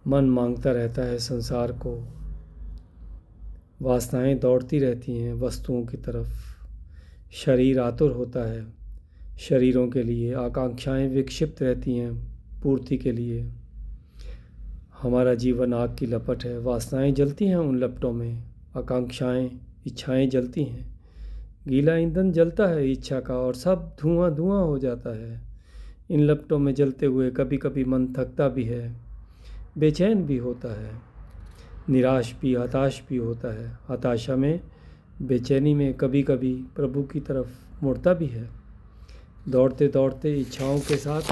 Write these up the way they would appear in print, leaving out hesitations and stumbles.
मन मांगता रहता है संसार को, वासनाएं दौड़ती रहती हैं वस्तुओं की तरफ, शरीर आतुर होता है शरीरों के लिए, आकांक्षाएं विक्षिप्त रहती हैं पूर्ति के लिए। हमारा जीवन आग की लपट है, वासनाएं जलती हैं उन लपटों में, आकांक्षाएं इच्छाएं जलती हैं। गीला ईंधन जलता है इच्छा का और सब धुआं धुआं हो जाता है। इन लपटों में जलते हुए कभी कभी मन थकता भी है, बेचैन भी होता है, निराश भी, हताश भी होता है। हताशा में, बेचैनी में कभी कभी प्रभु की तरफ मुड़ता भी है। दौड़ते दौड़ते इच्छाओं के साथ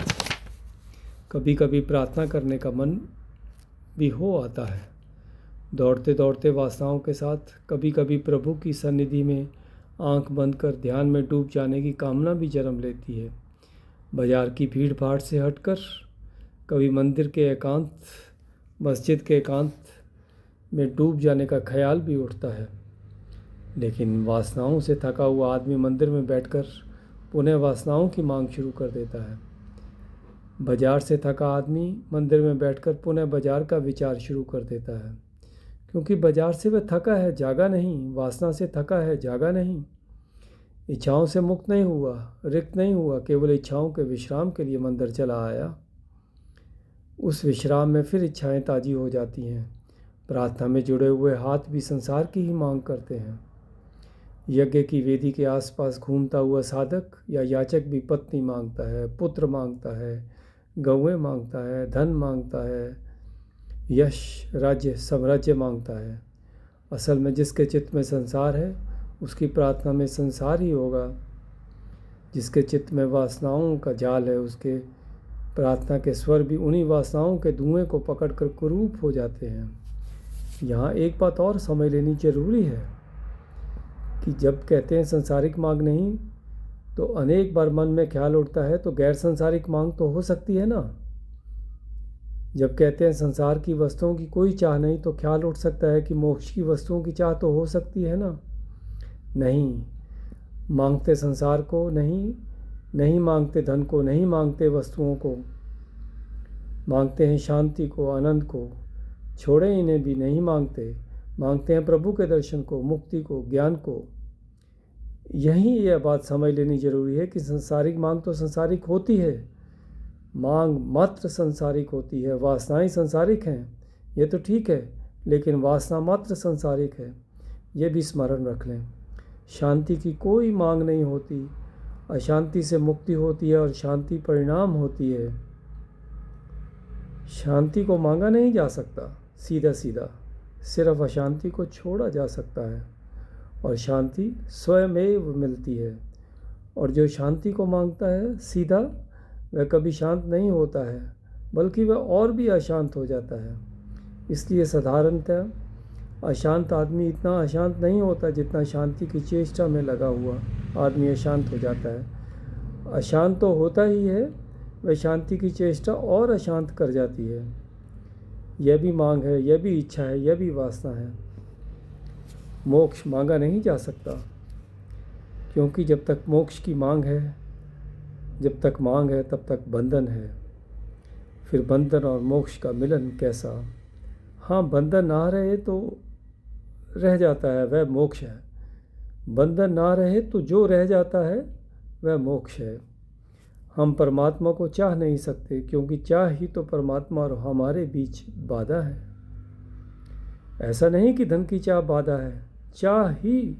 कभी कभी प्रार्थना करने का मन भी हो आता है। दौड़ते दौड़ते वासनाओं के साथ कभी कभी प्रभु की सन्निधि में आंख बंद कर ध्यान में डूब जाने की कामना भी जन्म लेती है। बाजार की भीड़ भाड़ से हटकर कभी मंदिर के एकांत, मस्जिद के एकांत में डूब जाने का ख्याल भी उठता है। लेकिन वासनाओं से थका हुआ आदमी मंदिर में बैठकर पुनः वासनाओं की मांग शुरू कर देता है। बाजार से थका आदमी मंदिर में बैठकर पुनः बाजार का विचार शुरू कर देता है, क्योंकि बाजार से वह थका है, जागा नहीं। वासना से थका है, जागा नहीं। इच्छाओं से मुक्त नहीं हुआ, रिक्त नहीं हुआ, केवल इच्छाओं के विश्राम के लिए मंदिर चला आया। उस विश्राम में फिर इच्छाएं ताजी हो जाती हैं। प्रार्थना में जुड़े हुए हाथ भी संसार की ही मांग करते हैं। यज्ञ की वेदी के आसपास घूमता हुआ साधक या याचक भी पत्नी मांगता है, पुत्र मांगता है, गौएं मांगता है, धन मांगता है, यश, राज्य, साम्राज्य मांगता है। असल में जिसके चित्त में संसार है उसकी प्रार्थना में संसार ही होगा। जिसके चित्त में वासनाओं का जाल है उसके प्रार्थना के स्वर भी उन्हीं वासनाओं के धुएं को पकड़कर कुरूप हो जाते हैं। यहाँ एक बात और समझ लेनी जरूरी है कि जब कहते हैं संसारिक मांग नहीं, तो अनेक बार मन में ख्याल उठता है तो गैर संसारिक मांग तो हो सकती है ना। जब कहते हैं संसार की वस्तुओं की कोई चाह नहीं, तो ख्याल उठ सकता है कि मोक्ष की वस्तुओं की चाह तो हो सकती है ना। नहीं, मांगते संसार को नहीं, नहीं मांगते धन को, नहीं मांगते वस्तुओं को, मांगते हैं शांति को, आनंद को। छोड़े इन्हें भी नहीं मांगते, मांगते हैं प्रभु के दर्शन को, मुक्ति को, ज्ञान को। यही यह बात समझ लेनी जरूरी है कि संसारिक मांग तो संसारिक होती है, मांग मात्र संसारिक होती है। वासनाएं संसारिक हैं, ये तो ठीक है, लेकिन वासना मात्र संसारिक है, ये भी स्मरण रख लें। शांति की कोई मांग नहीं होती, अशांति से मुक्ति होती है और शांति परिणाम होती है। शांति को मांगा नहीं जा सकता सीधा सीधा, सिर्फ अशांति को छोड़ा जा सकता है और शांति स्वयमेव मिलती है। और जो शांति को मांगता है सीधा, वह कभी शांत नहीं होता है, बल्कि वह और भी अशांत हो जाता है। इसलिए साधारणतः अशांत आदमी इतना अशांत नहीं होता जितना शांति की चेष्टा में लगा हुआ आदमी अशांत हो जाता है। अशांत तो होता ही है, वह शांति की चेष्टा और अशांत कर जाती है। यह भी मांग है, यह भी इच्छा है, यह भी वासना है। मोक्ष मांगा नहीं जा सकता, क्योंकि जब तक मोक्ष की मांग है, जब तक मांग है तब तक बंधन है। फिर बंधन और मोक्ष का मिलन कैसा? हाँ, बंधन ना रहे तो रह जाता है, वह मोक्ष है। बंधन ना रहे तो जो रह जाता है वह मोक्ष है। हम परमात्मा को चाह नहीं सकते, क्योंकि चाह ही तो परमात्मा और हमारे बीच बाधा है। ऐसा नहीं कि धन की चाह बाधा है, चाह ही,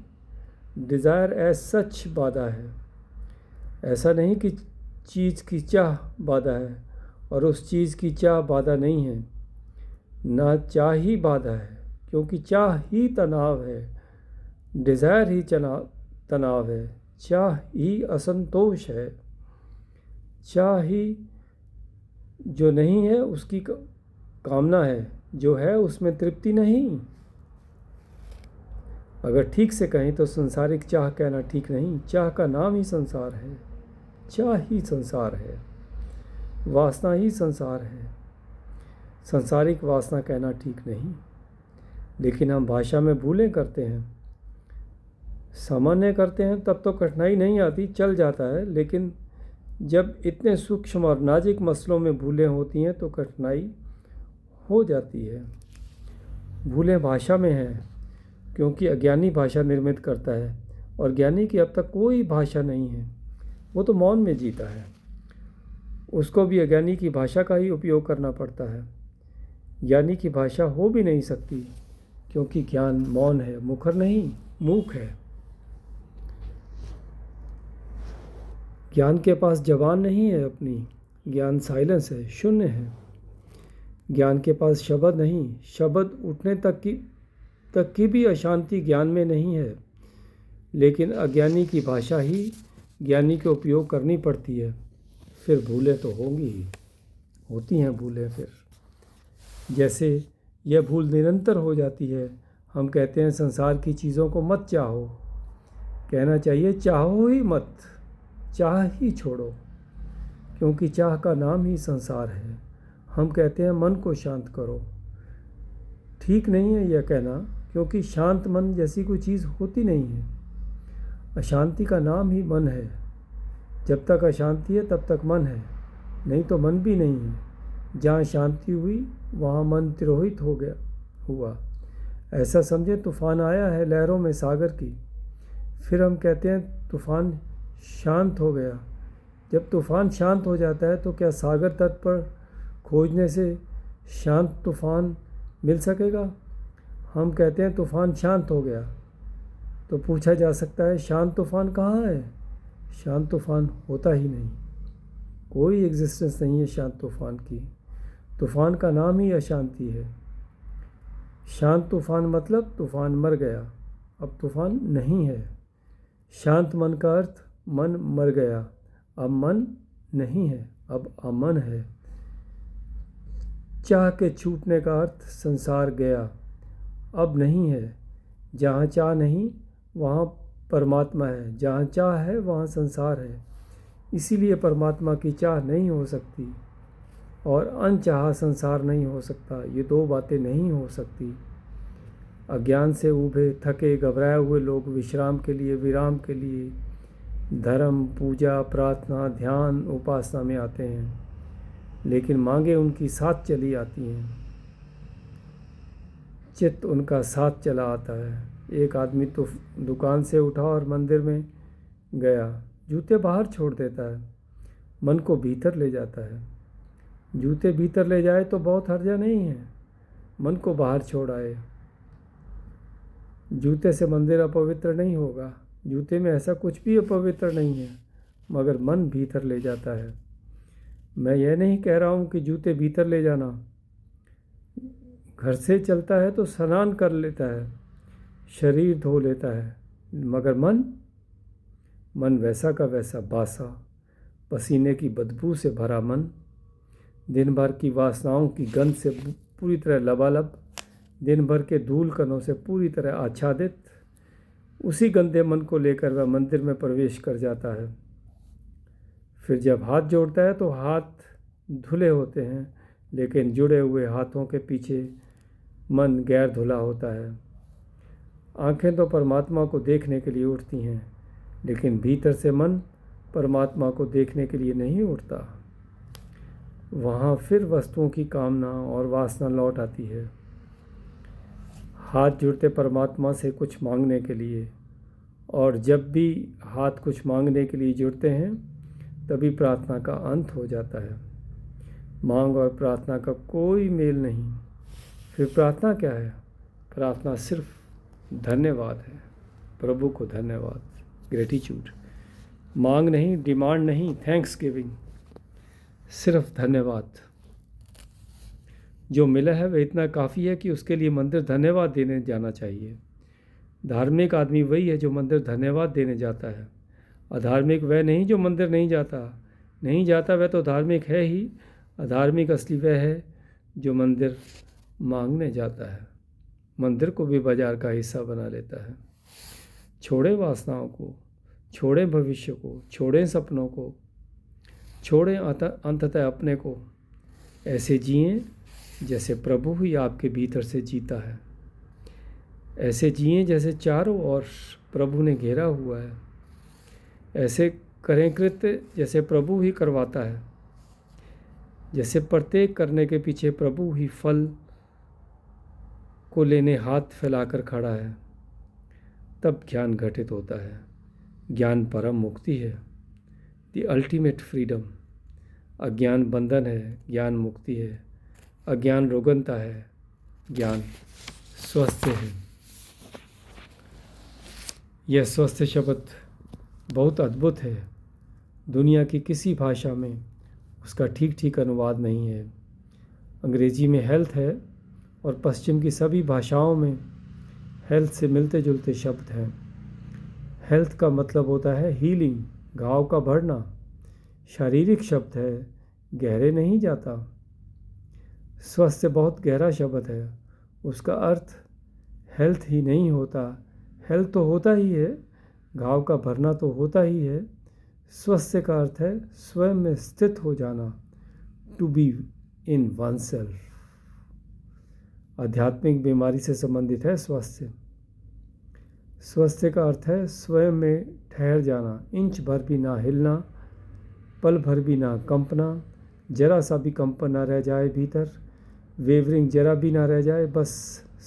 डिज़ायर एज सच बाधा है। ऐसा नहीं कि चीज़ की चाह बाधा है और उस चीज़ की चाह बाधा नहीं है। ना चाह ही बाधा है, क्योंकि चाह ही तनाव है, डिज़ायर ही तनाव है, चाह ही असंतोष है। चाह ही जो नहीं है उसकी कामना है, जो है उसमें तृप्ति नहीं। अगर ठीक से कहें तो संसारिक चाह कहना ठीक नहीं, चाह का नाम ही संसार है। चाह ही संसार है, वासना ही संसार है। संसारिक वासना कहना ठीक नहीं, लेकिन हम भाषा में भूलें करते हैं, सामान्य करते हैं, तब तो कठिनाई नहीं आती, चल जाता है। लेकिन जब इतने सूक्ष्म और नाजुक मसलों में भूलें होती हैं तो कठिनाई हो जाती है। भूलें भाषा में हैं, क्योंकि अज्ञानी भाषा निर्मित करता है और ज्ञानी की अब तक कोई भाषा नहीं है। वो तो मौन में जीता है, उसको भी अज्ञानी की भाषा का ही उपयोग करना पड़ता है। ज्ञानी की भाषा हो भी नहीं सकती, क्योंकि ज्ञान मौन है, मुखर नहीं, मूक है। ज्ञान के पास जबान नहीं है अपनी, ज्ञान साइलेंस है, शून्य है। ज्ञान के पास शब्द नहीं, शब्द उठने तक की भी अशांति ज्ञान में नहीं है। लेकिन अज्ञानी की भाषा ही ज्ञानी के उपयोग करनी पड़ती है। फिर भूलें तो होंगी ही, होती हैं भूलें। फिर जैसे यह भूल निरंतर हो जाती है। हम कहते हैं संसार की चीज़ों को मत चाहो, कहना चाहिए चाहो ही मत, चाह ही छोड़ो, क्योंकि चाह का नाम ही संसार है। हम कहते हैं मन को शांत करो, ठीक नहीं है यह कहना, क्योंकि शांत मन जैसी कोई चीज़ होती नहीं है। अशांति का नाम ही मन है। जब तक अशांति है तब तक मन है, नहीं तो मन भी नहीं है। जहाँ शांति हुई वहाँ मन तिरोहित हुआ। ऐसा समझे तूफान आया है लहरों में सागर की, फिर हम कहते हैं तूफान शांत हो गया। जब तूफान शांत हो जाता है तो क्या सागर तट पर खोजने से शांत तूफान मिल सकेगा? हम कहते हैं तूफान शांत हो गया, तो पूछा जा सकता है शांत तूफान कहाँ है? शांत तूफान होता ही नहीं, कोई एग्जिस्टेंस नहीं है शांत तूफान की। तूफान का नाम ही अशांति है। शांत तूफान मतलब तूफान मर गया, अब तूफान नहीं है। शांत मन का अर्थ मन मर गया, अब मन नहीं है, अब अमन है। चाह के छूटने का अर्थ संसार गया, अब नहीं है। जहाँ चाह नहीं वहाँ परमात्मा है, जहाँ चाह है वहाँ संसार है। इसीलिए परमात्मा की चाह नहीं हो सकती और अनचाहा संसार नहीं हो सकता। ये दो बातें नहीं हो सकती। अज्ञान से उभे थके घबराए हुए लोग विश्राम के लिए, विराम के लिए धर्म, पूजा, प्रार्थना, ध्यान, उपासना में आते हैं, लेकिन मांगे उनकी साथ चली आती हैं, चित्त उनका साथ चला आता है। एक आदमी तो दुकान से उठा और मंदिर में गया, जूते बाहर छोड़ देता है, मन को भीतर ले जाता है। जूते भीतर ले जाए तो बहुत हर्जा नहीं है, मन को बाहर छोड़ आए। जूते से मंदिर अपवित्र नहीं होगा, जूते में ऐसा कुछ भी अपवित्र नहीं है, मगर मन भीतर ले जाता है। मैं यह नहीं कह रहा हूँ कि जूते भीतर ले जाना। घर से चलता है तो स्नान कर लेता है, शरीर धो लेता है, मगर मन वैसा का वैसा बासा, पसीने की बदबू से भरा मन, दिन भर की वासनाओं की गंध से पूरी तरह लबालब, दिन भर के धूल कणों से पूरी तरह आच्छादित, उसी गंदे मन को लेकर वह मंदिर में प्रवेश कर जाता है। फिर जब हाथ जोड़ता है तो हाथ धुले होते हैं, लेकिन जुड़े हुए हाथों के पीछे मन गैर धुला होता है। आंखें तो परमात्मा को देखने के लिए उठती हैं, लेकिन भीतर से मन परमात्मा को देखने के लिए नहीं उठता। वहाँ फिर वस्तुओं की कामना और वासना लौट आती है। हाथ जुड़ते परमात्मा से कुछ मांगने के लिए, और जब भी हाथ कुछ मांगने के लिए जुड़ते हैं तभी प्रार्थना का अंत हो जाता है। मांग और प्रार्थना का कोई मेल नहीं। फिर प्रार्थना क्या है? प्रार्थना सिर्फ धन्यवाद है, प्रभु को धन्यवाद, ग्रेटिट्यूड। मांग नहीं, डिमांड नहीं, थैंक्स गिविंग, सिर्फ धन्यवाद। जो मिला है वह इतना काफ़ी है कि उसके लिए मंदिर धन्यवाद देने जाना चाहिए। धार्मिक आदमी वही है जो मंदिर धन्यवाद देने जाता है। अधार्मिक वह नहीं जो मंदिर नहीं जाता वह तो धार्मिक है ही। अधार्मिक असली वह है जो मंदिर मांगने जाता है, मंदिर को भी बाजार का हिस्सा बना लेता है। छोड़ें वासनाओं को, छोड़ें भविष्य को, छोड़ें सपनों को, छोड़ें अंततः अपने को। ऐसे जिएं जैसे प्रभु ही आपके भीतर से जीता है। ऐसे जिएं जैसे चारों ओर प्रभु ने घेरा हुआ है। ऐसे जिएं जैसे प्रभु ही करवाता है। मांग नहीं, डिमांड नहीं, थैंक्स गिविंग, सिर्फ धन्यवाद है, प्रभु को धन्यवाद, ऐसे जिएं जैसे चारों ओर प्रभु ने घेरा हुआ है। ऐसे करें कृत्य जैसे प्रभु ही करवाता है। जैसे प्रत्येक करने के पीछे प्रभु ही फल को लेने हाथ फैलाकर खड़ा है, तब ज्ञान घटित होता है। ज्ञान परम मुक्ति है, द अल्टीमेट फ्रीडम। अज्ञान बंधन है, ज्ञान मुक्ति है। अज्ञान रोगनता है, ज्ञान स्वास्थ्य है। यह स्वास्थ्य शब्द बहुत अद्भुत है। दुनिया की किसी भाषा में उसका ठीक ठीक अनुवाद नहीं है। अंग्रेजी में हेल्थ है और पश्चिम की सभी भाषाओं में हेल्थ से मिलते जुलते शब्द हैं। हेल्थ का मतलब होता है हीलिंग, घाव का भरना। शारीरिक शब्द है, गहरे नहीं जाता। स्वास्थ्य बहुत गहरा शब्द है, उसका अर्थ हेल्थ ही नहीं होता। हेल्थ तो होता ही है, घाव का भरना तो होता ही है। स्वास्थ्य का अर्थ है स्वयं में स्थित हो जाना, to be in oneself. आध्यात्मिक बीमारी से संबंधित है स्वास्थ्य। स्वास्थ्य का अर्थ है स्वयं में ठहर जाना, इंच भर भी ना हिलना, पल भर भी ना कंपना, जरा सा भी कंपन ना रह जाए भीतर, वेवरिंग जरा भी ना रह जाए, बस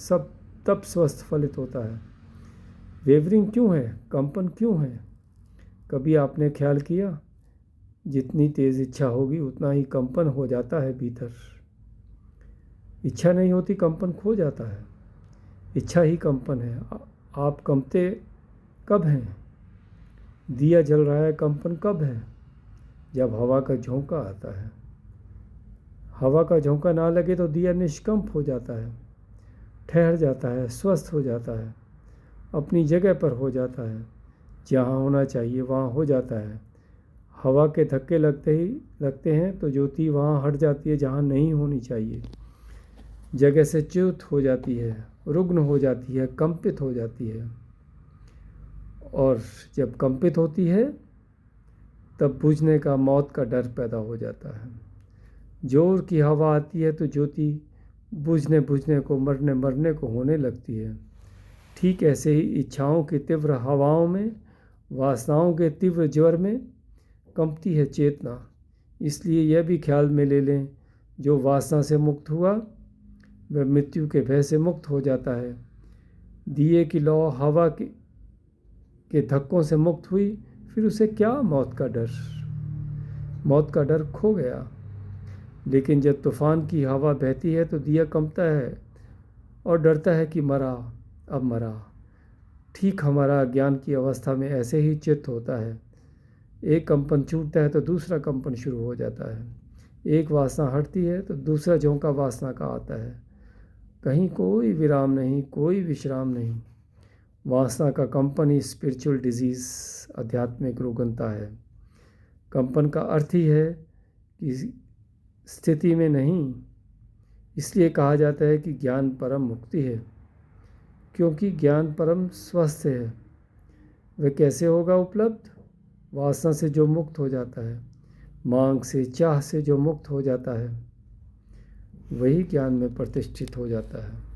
सब तब स्वस्थ फलित होता है। वेवरिंग क्यों है, कंपन क्यों है? कभी आपने ख्याल किया, जितनी तेज़ इच्छा होगी उतना ही कंपन हो जाता है भीतर। इच्छा नहीं होती, कंपन खो जाता है। इच्छा ही कंपन है। आप कंपते कब हैं? दिया जल रहा है, कंपन कब है? जब हवा का झोंका आता है। हवा का झोंका ना लगे तो दिया निष्कंप हो जाता है, ठहर जाता है, स्वस्थ हो जाता है, अपनी जगह पर हो जाता है, जहाँ होना चाहिए वहाँ हो जाता है। हवा के धक्के लगते हैं तो ज्योति वहाँ हट जाती है जहाँ नहीं होनी चाहिए, जगह से च्युत हो जाती है, रुग्ण हो जाती है, कंपित हो जाती है। और जब कंपित होती है तब बुझने का, मौत का डर पैदा हो जाता है। जोर की हवा आती है तो ज्योति बुझने को, मरने को होने लगती है। ठीक ऐसे ही इच्छाओं की तीव्र हवाओं में, वासनाओं के तीव्र ज्वर में कंपती है चेतना। इसलिए यह भी ख्याल में ले लें, जो वासना से मुक्त हुआ वह मृत्यु के भय से मुक्त हो जाता है। दिए की लौ हवा के धक्कों से मुक्त हुई, फिर उसे क्या मौत का डर? मौत का डर खो गया। लेकिन जब तूफान की हवा बहती है तो दिया कंपता है और डरता है कि मरा, अब मरा। ठीक हमारा ज्ञान की अवस्था में ऐसे ही चित्त होता है। एक कंपन छूटता है तो दूसरा कंपन शुरू हो जाता है। एक वासना हटती है तो दूसरा झोंका वासना का आता है। कहीं कोई विराम नहीं, कोई विश्राम नहीं। वासना का कंपन ही स्पिरिचुअल डिजीज़, आध्यात्मिक रोगनता है। कंपन का अर्थ ही है कि स्थिति में नहीं। इसलिए कहा जाता है कि ज्ञान परम मुक्ति है, क्योंकि ज्ञान परम स्वास्थ्य है। वह कैसे होगा उपलब्ध? वासना से जो मुक्त हो जाता है, मांग से, चाह से जो मुक्त हो जाता है, वही ज्ञान में प्रतिष्ठित हो जाता है।